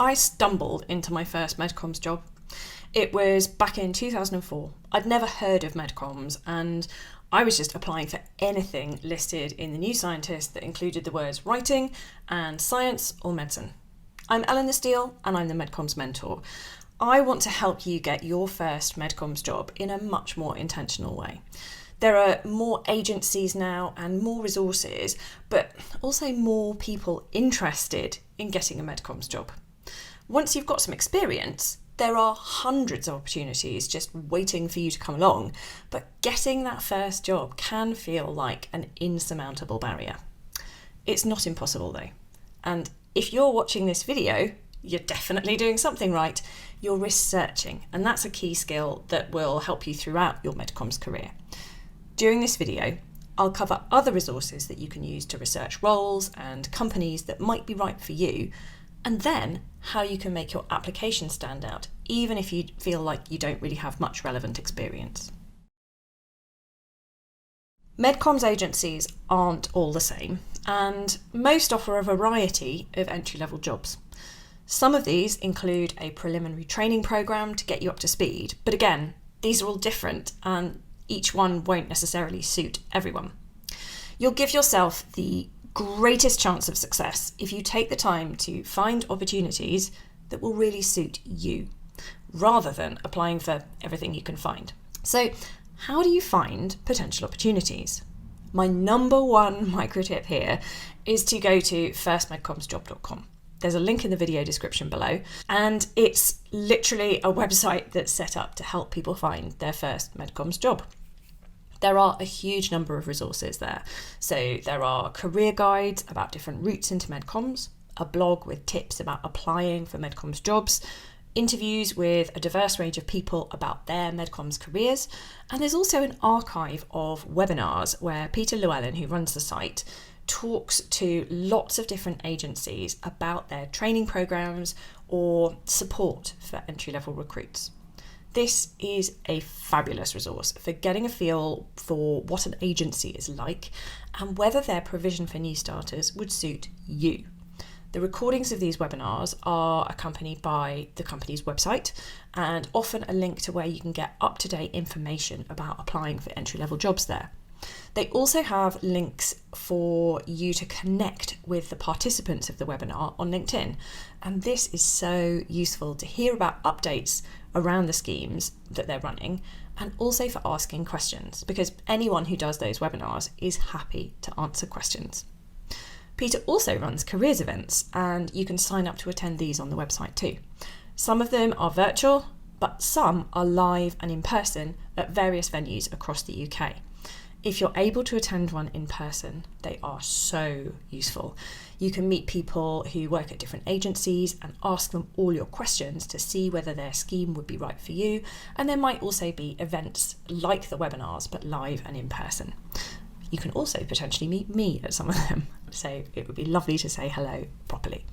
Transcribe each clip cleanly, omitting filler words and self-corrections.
I stumbled into my first MedComms job. It was back in 2004. I'd never heard of MedComms and I was just applying for anything listed in the New Scientist that included the words writing and science or medicine. I'm Eleanor Steele and I'm the MedComms mentor. I want to help you get your first MedComms job in a much more intentional way. There are more agencies now and more resources, but also more people interested in getting a MedComms job. Once you've got some experience, there are hundreds of opportunities just waiting for you to come along, but getting that first job can feel like an insurmountable barrier. It's not impossible though, and if you're watching this video, you're definitely doing something right. You're researching, and that's a key skill that will help you throughout your MedComms career. During this video, I'll cover other resources that you can use to research roles and companies that might be right for you, and then how you can make your application stand out, even if you feel like you don't really have much relevant experience. MedComms agencies aren't all the same, and most offer a variety of entry-level jobs. Some of these include a preliminary training program to get you up to speed, but again, these are all different and each one won't necessarily suit everyone. You'll give yourself the greatest chance of success if you take the time to find opportunities that will really suit you, rather than applying for everything you can find. So, how do you find potential opportunities? My number one micro tip here is to go to firstmedcommsjob.com. There's a link in the video description below, and it's literally a website that's set up to help people find their first MedComms job. There are a huge number of resources there. So there are career guides about different routes into MedComms, a blog with tips about applying for MedComms jobs, interviews with a diverse range of people about their MedComms careers, and there's also an archive of webinars where Peter Llewellyn, who runs the site, talks to lots of different agencies about their training programs or support for entry-level recruits. This is a fabulous resource for getting a feel for what an agency is like and whether their provision for new starters would suit you. The recordings of these webinars are accompanied by the company's website and often a link to where you can get up-to-date information about applying for entry-level jobs there. They also have links for you to connect with the participants of the webinar on LinkedIn, and this is so useful to hear about updates around the schemes that they're running and also for asking questions, because anyone who does those webinars is happy to answer questions. Peter also runs careers events, and you can sign up to attend these on the website too. Some of them are virtual, but some are live and in person at various venues across the UK. If you're able to attend one in person, they are so useful. You can meet people who work at different agencies and ask them all your questions to see whether their scheme would be right for you. And there might also be events like the webinars, but live and in person. You can also potentially meet me at some of them, so it would be lovely to say hello properly.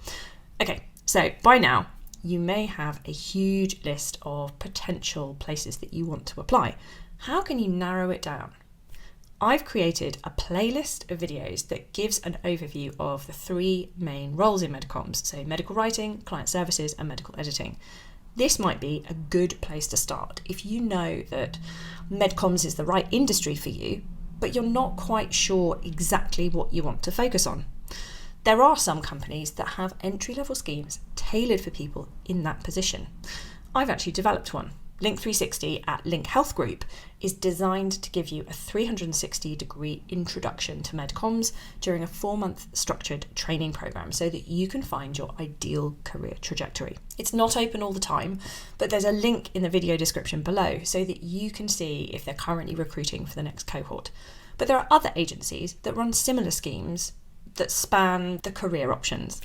Okay, so by now, you may have a huge list of potential places that you want to apply. How can you narrow it down? I've created a playlist of videos that gives an overview of the three main roles in MedComms, so medical writing, client services, and medical editing. This might be a good place to start if you know that MedComms is the right industry for you, but you're not quite sure exactly what you want to focus on. There are some companies that have entry-level schemes tailored for people in that position. I've actually developed one. Link 360 at Link Health Group is designed to give you a 360-degree introduction to MedComms during a 4-month structured training program so that you can find your ideal career trajectory. It's not open all the time, but there's a link in the video description below so that you can see if they're currently recruiting for the next cohort. But there are other agencies that run similar schemes that span the career options.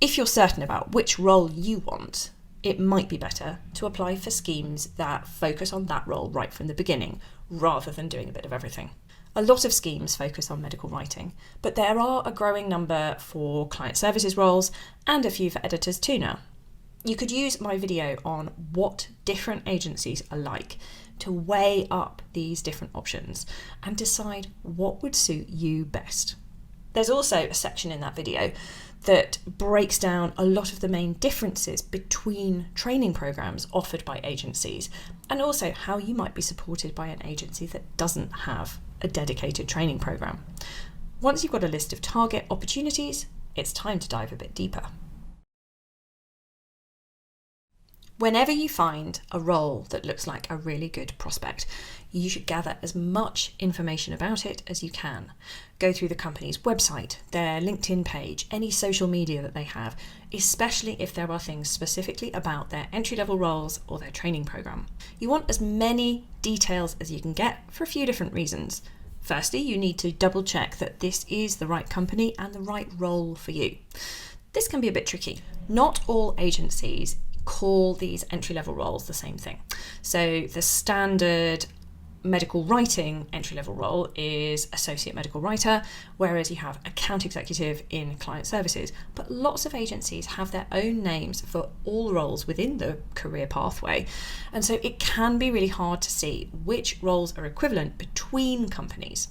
If you're certain about which role you want, it might be better to apply for schemes that focus on that role right from the beginning, rather than doing a bit of everything. A lot of schemes focus on medical writing, but there are a growing number for client services roles and a few for editors too now. You could use my video on what different agencies are like to weigh up these different options and decide what would suit you best. There's also a section in that video that breaks down a lot of the main differences between training programs offered by agencies, and also how you might be supported by an agency that doesn't have a dedicated training program. Once you've got a list of target opportunities, it's time to dive a bit deeper. Whenever you find a role that looks like a really good prospect, you should gather as much information about it as you can. Go through the company's website, their LinkedIn page, any social media that they have, especially if there are things specifically about their entry-level roles or their training program. You want as many details as you can get for a few different reasons. Firstly, you need to double check that this is the right company and the right role for you. This can be a bit tricky. Not all agencies call these entry-level roles the same thing. So the standard medical writing entry-level role is associate medical writer, whereas you have account executive in client services. But lots of agencies have their own names for all roles within the career pathway. And so it can be really hard to see which roles are equivalent between companies.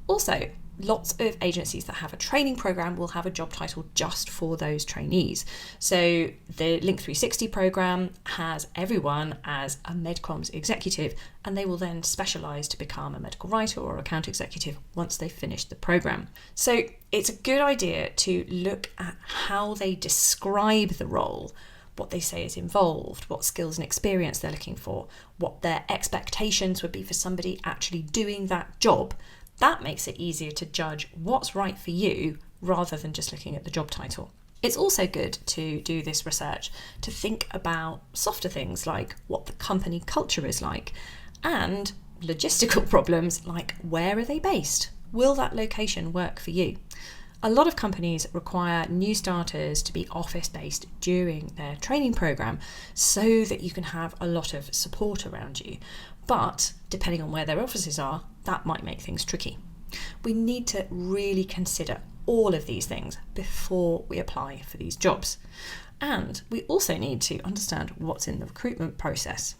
Also, lots of agencies that have a training program will have a job title just for those trainees. So the Link 360 program has everyone as a MedComms executive, and they will then specialise to become a medical writer or account executive once they've finished the program. So it's a good idea to look at how they describe the role, what they say is involved, what skills and experience they're looking for, what their expectations would be for somebody actually doing that job. That makes it easier to judge what's right for you rather than just looking at the job title. It's also good to do this research to think about softer things like what the company culture is like, and logistical problems like where are they based? Will that location work for you? A lot of companies require new starters to be office-based during their training program so that you can have a lot of support around you. But depending on where their offices are, that might make things tricky. We need to really consider all of these things before we apply for these jobs. And we also need to understand what's in the recruitment process.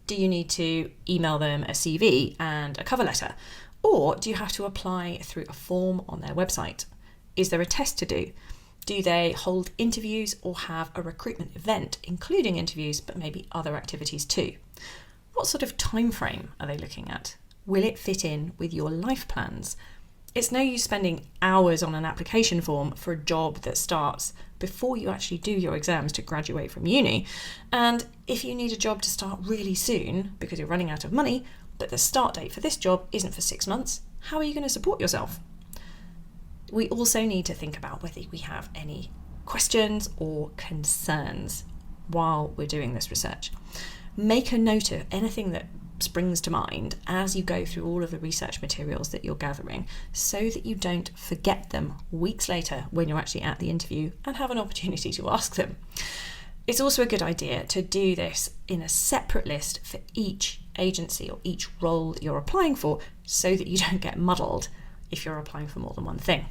Do you need to email them a CV and a cover letter? Or do you have to apply through a form on their website? Is there a test to do? Do they hold interviews or have a recruitment event, including interviews, but maybe other activities too? What sort of time frame are they looking at? Will it fit in with your life plans? It's no use spending hours on an application form for a job that starts before you actually do your exams to graduate from uni. And if you need a job to start really soon because you're running out of money, but the start date for this job isn't for 6 months, how are you going to support yourself? We also need to think about whether we have any questions or concerns while we're doing this research. Make a note of anything that springs to mind as you go through all of the research materials that you're gathering, so that you don't forget them weeks later when you're actually at the interview and have an opportunity to ask them. It's also a good idea to do this in a separate list for each agency or each role that you're applying for, so that you don't get muddled if you're applying for more than one thing.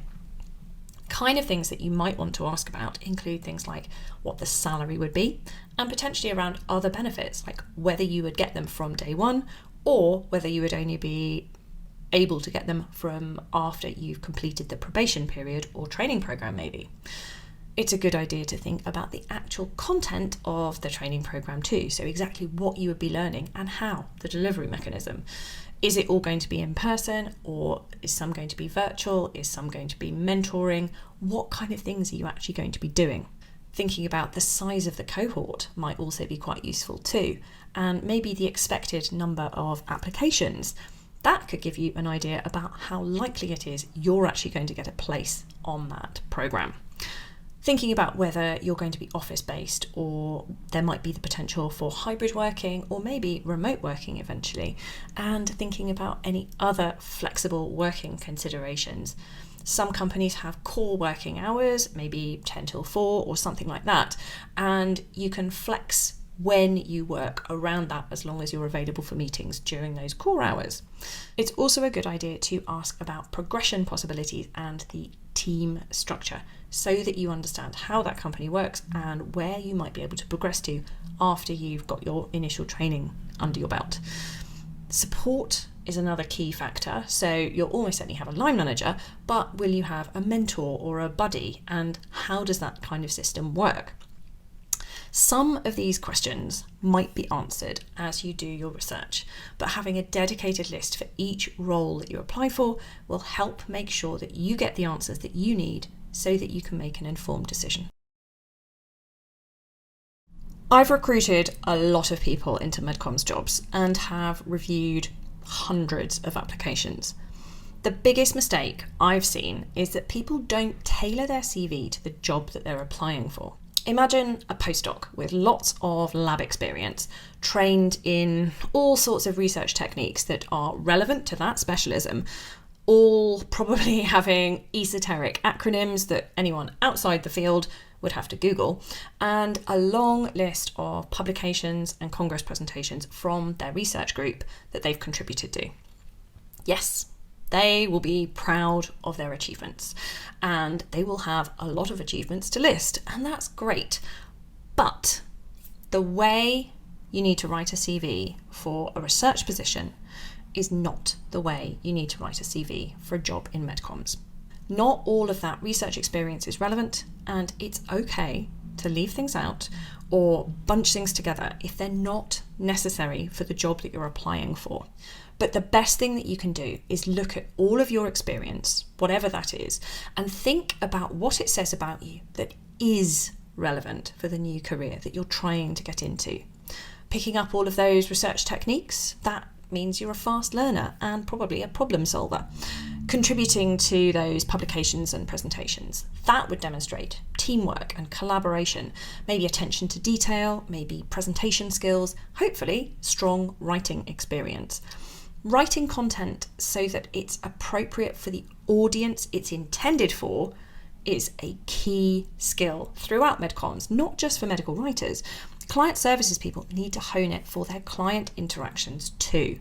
Kind of things that you might want to ask about include things like what the salary would be, and potentially around other benefits, like whether you would get them from day one or whether you would only be able to get them from after you've completed the probation period or training program maybe. It's a good idea to think about the actual content of the training program too, so exactly what you would be learning and how, the delivery mechanism. Is it all going to be in person, or is some going to be virtual? Is some going to be mentoring? What kind of things are you actually going to be doing? Thinking about the size of the cohort might also be quite useful too, and maybe the expected number of applications. That could give you an idea about how likely it is you're actually going to get a place on that program. Thinking about whether you're going to be office-based, or there might be the potential for hybrid working or maybe remote working eventually, and thinking about any other flexible working considerations. Some companies have core working hours, maybe 10 till 4 or something like that, and you can flex when you work around that as long as you're available for meetings during those core hours. It's also a good idea to ask about progression possibilities and the team structure, so that you understand how that company works and where you might be able to progress to after you've got your initial training under your belt. Support is another key factor. So you'll almost certainly have a line manager, but will you have a mentor or a buddy? And how does that kind of system work? Some of these questions might be answered as you do your research, but having a dedicated list for each role that you apply for will help make sure that you get the answers that you need so that you can make an informed decision. I've recruited a lot of people into MedComms jobs and have reviewed hundreds of applications. The biggest mistake I've seen is that people don't tailor their CV to the job that they're applying for. Imagine a postdoc with lots of lab experience, trained in all sorts of research techniques that are relevant to that specialism, all probably having esoteric acronyms that anyone outside the field would have to Google, and a long list of publications and congress presentations from their research group that they've contributed to. Yes, they will be proud of their achievements and they will have a lot of achievements to list, and that's great. But the way you need to write a CV for a research position is not the way you need to write a CV for a job in MedComms. Not all of that research experience is relevant, and it's okay to leave things out or bunch things together if they're not necessary for the job that you're applying for. But the best thing that you can do is look at all of your experience, whatever that is, and think about what it says about you that is relevant for the new career that you're trying to get into. Picking up all of those research techniques, that means you're a fast learner and probably a problem solver. Contributing to those publications and presentations, that would demonstrate teamwork and collaboration, maybe attention to detail, maybe presentation skills, hopefully strong writing experience. Writing content so that it's appropriate for the audience it's intended for is a key skill throughout MedComms, not just for medical writers. Client services people need to hone it for their client interactions too.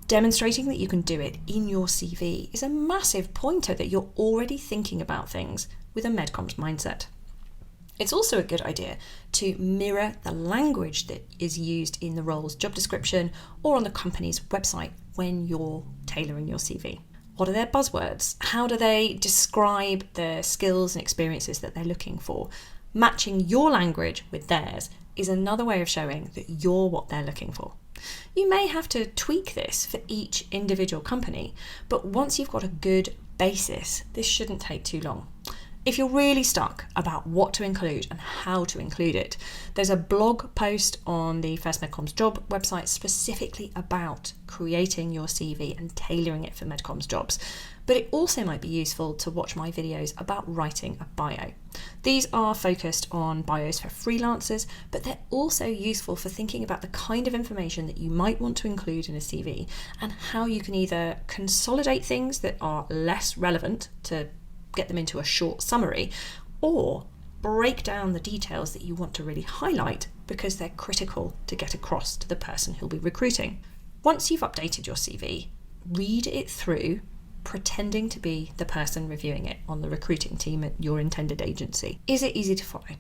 Demonstrating that you can do it in your CV is a massive pointer that you're already thinking about things with a MedComms mindset. It's also a good idea to mirror the language that is used in the role's job description or on the company's website when you're tailoring your CV. What are their buzzwords? How do they describe the skills and experiences that they're looking for? Matching your language with theirs is another way of showing that you're what they're looking for. You may have to tweak this for each individual company, but once you've got a good basis, this shouldn't take too long. If you're really stuck about what to include and how to include it, there's a blog post on the First MedComms job website specifically about creating your CV and tailoring it for MedComms jobs. But it also might be useful to watch my videos about writing a bio. These are focused on bios for freelancers, but they're also useful for thinking about the kind of information that you might want to include in a CV and how you can either consolidate things that are less relevant to get them into a short summary, or break down the details that you want to really highlight because they're critical to get across to the person who'll be recruiting. Once you've updated your CV, read it through, pretending to be the person reviewing it on the recruiting team at your intended agency. Is it easy to follow?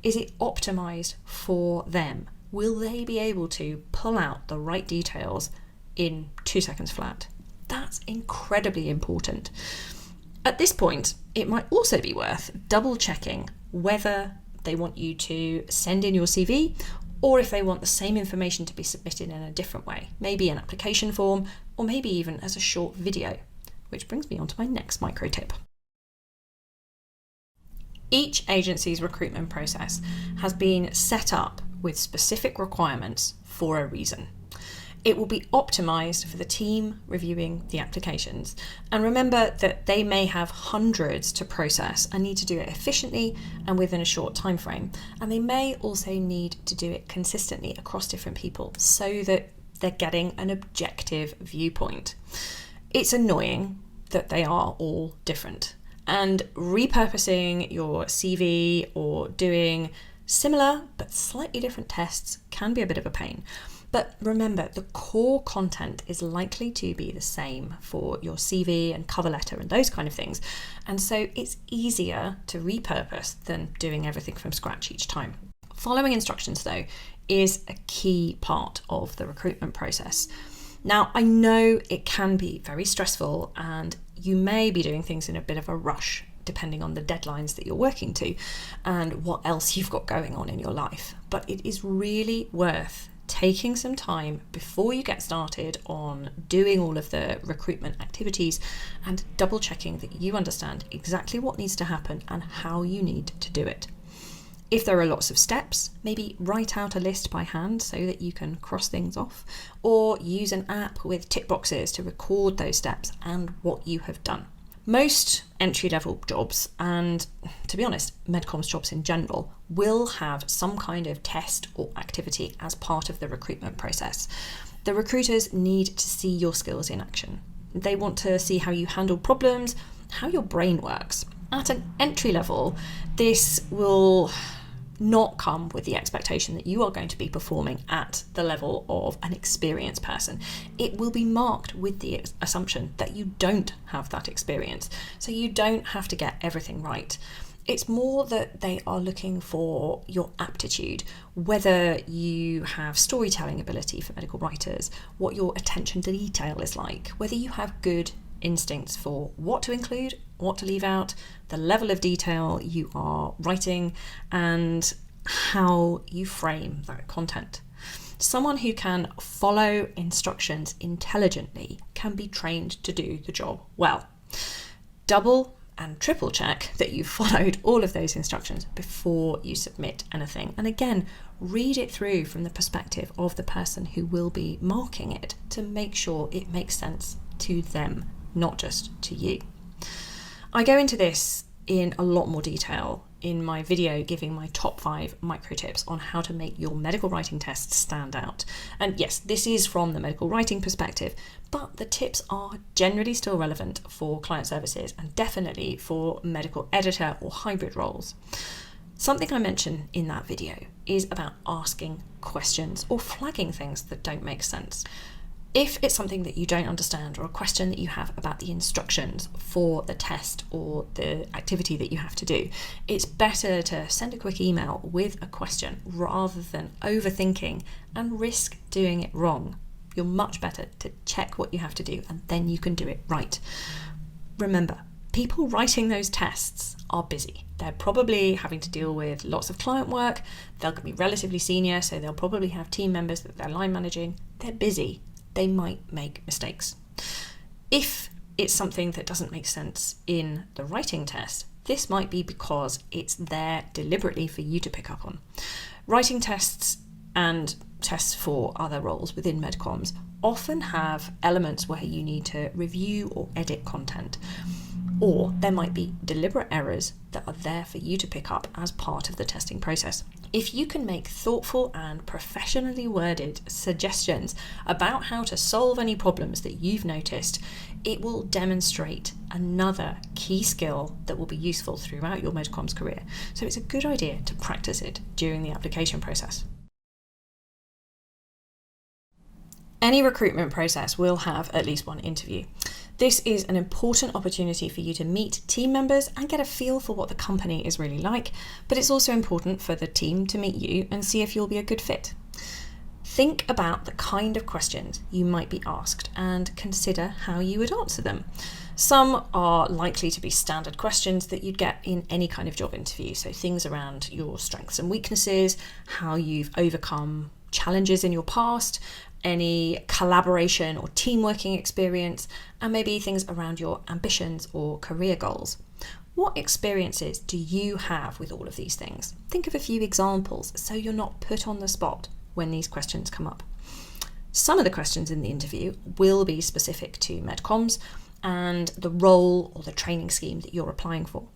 Is it optimized for them? Will they be able to pull out the right details in 2 seconds flat? That's incredibly important. At this point, it might also be worth double checking whether they want you to send in your CV or if they want the same information to be submitted in a different way, maybe an application form or maybe even as a short video, which brings me on to my next micro tip. Each agency's recruitment process has been set up with specific requirements for a reason. It will be optimized for the team reviewing the applications. And remember that they may have hundreds to process and need to do it efficiently and within a short time frame. And they may also need to do it consistently across different people so that they're getting an objective viewpoint. It's annoying that they are all different. And repurposing your CV or doing similar but slightly different tests can be a bit of a pain. But remember, the core content is likely to be the same for your CV and cover letter and those kind of things. And so it's easier to repurpose than doing everything from scratch each time. Following instructions, though, is a key part of the recruitment process. Now, I know it can be very stressful and you may be doing things in a bit of a rush, depending on the deadlines that you're working to and what else you've got going on in your life. But it is really worth taking some time before you get started on doing all of the recruitment activities and double checking that you understand exactly what needs to happen and how you need to do it. If there are lots of steps, maybe write out a list by hand so that you can cross things off, or use an app with tick boxes to record those steps and what you have done. Most entry-level jobs, and to be honest, MedComms jobs in general, will have some kind of test or activity as part of the recruitment process. The recruiters need to see your skills in action. They want to see how you handle problems, how your brain works. At an entry level, this will not come with the expectation that you are going to be performing at the level of an experienced person. It will be marked with the assumption that you don't have that experience, so you don't have to get everything right. It's more that they are looking for your aptitude, whether you have storytelling ability for medical writers, what your attention to detail is like, whether you have good instincts for what to include, what to leave out, the level of detail you are writing, and how you frame that content. Someone who can follow instructions intelligently can be trained to do the job well. Double and triple check that you've followed all of those instructions before you submit anything. And again, read it through from the perspective of the person who will be marking it to make sure it makes sense to them, not just to you. I go into this in a lot more detail in my video giving my top 5 micro tips on how to make your medical writing tests stand out. And yes, this is from the medical writing perspective, but the tips are generally still relevant for client services and definitely for medical editor or hybrid roles. Something I mentioned in that video is about asking questions or flagging things that don't make sense. If it's something that you don't understand or a question that you have about the instructions for the test or the activity that you have to do, it's better to send a quick email with a question rather than overthinking and risk doing it wrong. You're much better to check what you have to do and then you can do it right. Remember, people writing those tests are busy. They're probably having to deal with lots of client work. They'll be relatively senior, so they'll probably have team members that they're line managing. They're busy. They might make mistakes. If it's something that doesn't make sense in the writing test, this might be because it's there deliberately for you to pick up on. Writing tests and tests for other roles within MedComms often have elements where you need to review or edit content, or there might be deliberate errors that are there for you to pick up as part of the testing process. If you can make thoughtful and professionally worded suggestions about how to solve any problems that you've noticed, it will demonstrate another key skill that will be useful throughout your MedComms career. So it's a good idea to practice it during the application process. Any recruitment process will have at least one interview. This is an important opportunity for you to meet team members and get a feel for what the company is really like, but it's also important for the team to meet you and see if you'll be a good fit. Think about the kind of questions you might be asked and consider how you would answer them. Some are likely to be standard questions that you'd get in any kind of job interview, so things around your strengths and weaknesses, how you've overcome challenges in your past, any collaboration or team working experience, and maybe things around your ambitions or career goals. What experiences do you have with all of these things? Think of a few examples so you're not put on the spot when these questions come up. Some of the questions in the interview will be specific to MedComms and the role or the training scheme that you're applying for.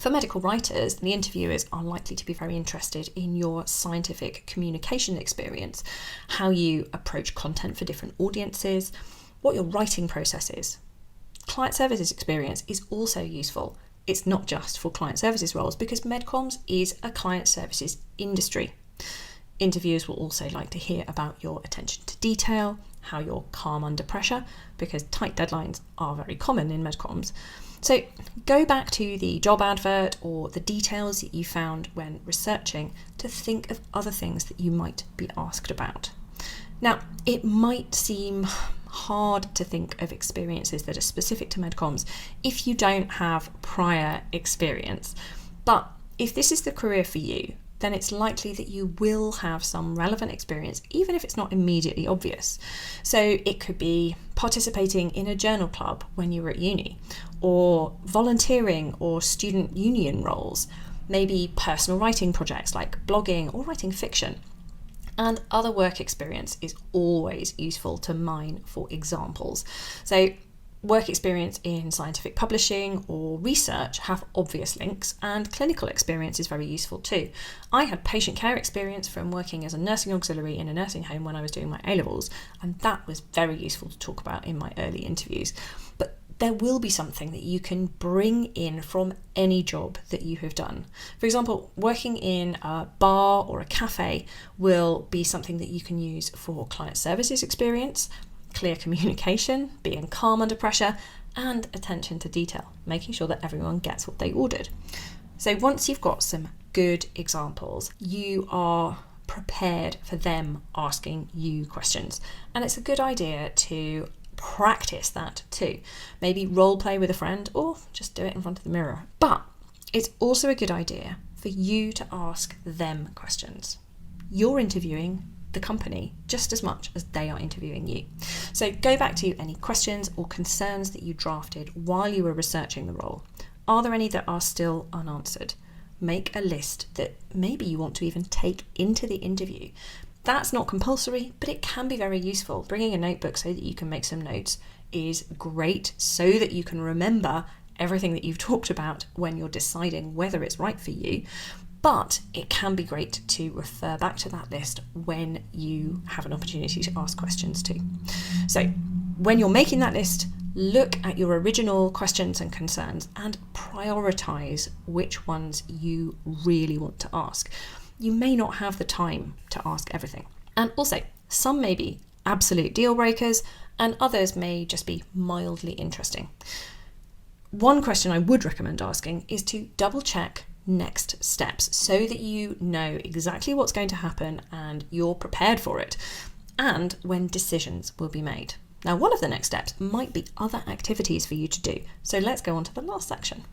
For medical writers, the interviewers are likely to be very interested in your scientific communication experience, how you approach content for different audiences, what your writing process is. Client services experience is also useful. It's not just for client services roles because MedComms is a client services industry. Interviewers will also like to hear about your attention to detail, how you're calm under pressure, because tight deadlines are very common in MedComms. So go back to the job advert or the details that you found when researching to think of other things that you might be asked about. Now, it might seem hard to think of experiences that are specific to MedComms if you don't have prior experience. But if this is the career for you, then it's likely that you will have some relevant experience, even if it's not immediately obvious. So it could be participating in a journal club when you were at uni, or volunteering or student union roles, maybe personal writing projects like blogging or writing fiction. And other work experience is always useful to mine for examples. So work experience in scientific publishing or research have obvious links, and clinical experience is very useful too. I had patient care experience from working as a nursing auxiliary in a nursing home when I was doing my A-levels, and that was very useful to talk about in my early interviews. But there will be something that you can bring in from any job that you have done. For example, working in a bar or a cafe will be something that you can use for client services experience, clear communication, being calm under pressure, and attention to detail, making sure that everyone gets what they ordered. So once you've got some good examples, you are prepared for them asking you questions. And it's a good idea to practice that too. Maybe role play with a friend or just do it in front of the mirror. But it's also a good idea for you to ask them questions. You're interviewing the company just as much as they are interviewing you. So go back to any questions or concerns that you drafted while you were researching the role. Are there any that are still unanswered? Make a list that maybe you want to even take into the interview. That's not compulsory, but it can be very useful. Bringing a notebook so that you can make some notes is great, so that you can remember everything that you've talked about when you're deciding whether it's right for you. But it can be great to refer back to that list when you have an opportunity to ask questions too. So when you're making that list, look at your original questions and concerns and prioritise which ones you really want to ask. You may not have the time to ask everything. And also, some may be absolute deal breakers and others may just be mildly interesting. One question I would recommend asking is to double check next steps so that you know exactly what's going to happen and you're prepared for it, and when decisions will be made. Now, one of the next steps might be other activities for you to do. So let's go on to the last section.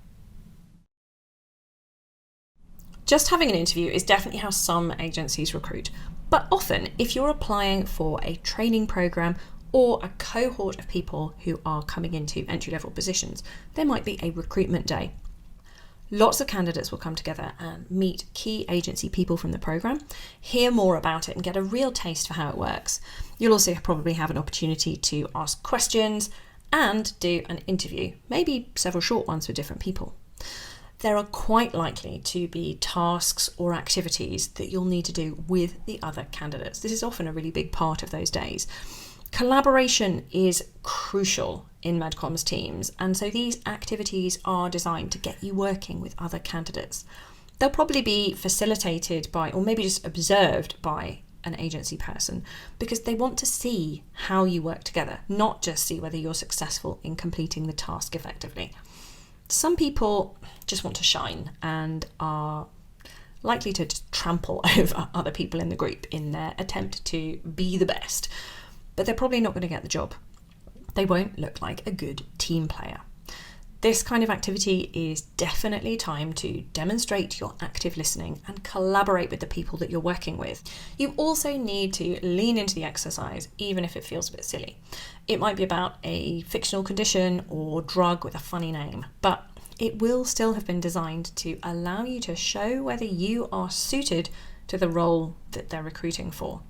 Just having an interview is definitely how some agencies recruit, but often if you're applying for a training program or a cohort of people who are coming into entry-level positions, there might be a recruitment day. Lots of candidates will come together and meet key agency people from the programme, hear more about it and get a real taste for how it works. You'll also probably have an opportunity to ask questions and do an interview, maybe several short ones with different people. There are quite likely to be tasks or activities that you'll need to do with the other candidates. This is often a really big part of those days. Collaboration is crucial in MedComms teams, and so these activities are designed to get you working with other candidates. They'll probably be facilitated by, or maybe just observed by, an agency person, because they want to see how you work together, not just see whether you're successful in completing the task effectively. Some people just want to shine and are likely to just trample over other people in the group in their attempt to be the best, but they're probably not going to get the job. They won't look like a good team player. This kind of activity is definitely time to demonstrate your active listening and collaborate with the people that you're working with. You also need to lean into the exercise, even if it feels a bit silly. It might be about a fictional condition or drug with a funny name, but it will still have been designed to allow you to show whether you are suited to the role that they're recruiting for.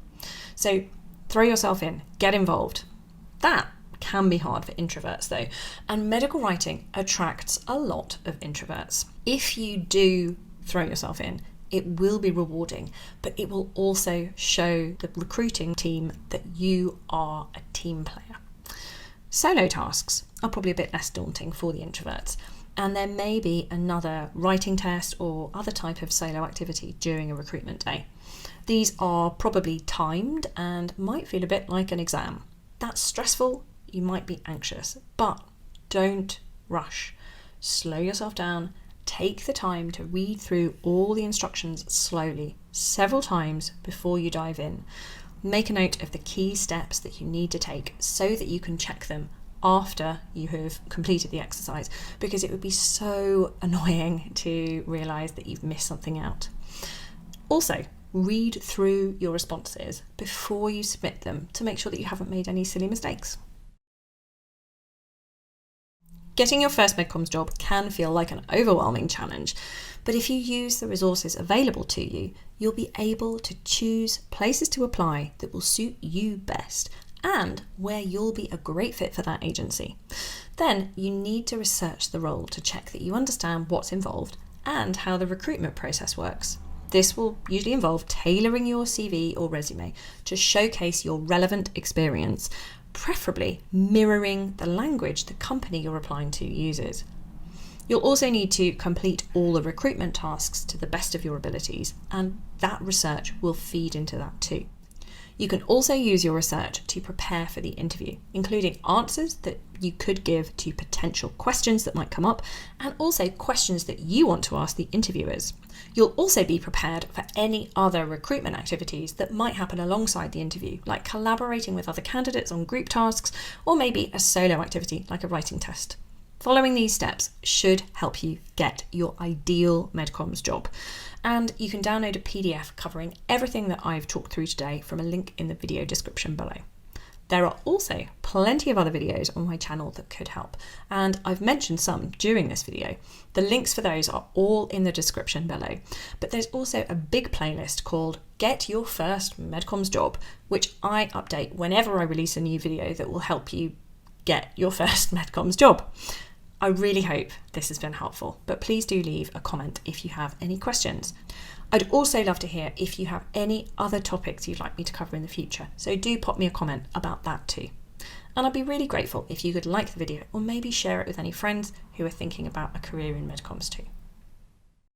So throw yourself in, get involved. That can be hard for introverts though, and medical writing attracts a lot of introverts. If you do throw yourself in, it will be rewarding, but it will also show the recruiting team that you are a team player. Solo tasks are probably a bit less daunting for the introverts, and there may be another writing test or other type of solo activity during a recruitment day. These are probably timed and might feel a bit like an exam. That's stressful. You might be anxious, but don't rush. Slow yourself down. Take the time to read through all the instructions slowly, several times before you dive in. make a note of the key steps that you need to take so that you can check them after you have completed the exercise, because it would be so annoying to realise that you've missed something out. Also, read through your responses before you submit them to make sure that you haven't made any silly mistakes. Getting your first MedComms job can feel like an overwhelming challenge, but if you use the resources available to you, you'll be able to choose places to apply that will suit you best and where you'll be a great fit for that agency. Then you need to research the role to check that you understand what's involved and how the recruitment process works. This will usually involve tailoring your CV or resume to showcase your relevant experience, preferably mirroring the language the company you're applying to uses. You'll also need to complete all the recruitment tasks to the best of your abilities, and that research will feed into that too. You can also use your research to prepare for the interview, including answers that you could give to potential questions that might come up, and also questions that you want to ask the interviewers. You'll also be prepared for any other recruitment activities that might happen alongside the interview, like collaborating with other candidates on group tasks, or maybe a solo activity like a writing test. Following these steps should help you get your ideal MedComms job. And you can download a PDF covering everything that I've talked through today from a link in the video description below. There are also plenty of other videos on my channel that could help, and I've mentioned some during this video. The links for those are all in the description below, but there's also a big playlist called Get Your First MedComms Job, which I update whenever I release a new video that will help you get your first MedComms job. I really hope this has been helpful, but please do leave a comment if you have any questions. I'd also love to hear if you have any other topics you'd like me to cover in the future, so do pop me a comment about that too. And I'd be really grateful if you could like the video or maybe share it with any friends who are thinking about a career in MedComms too.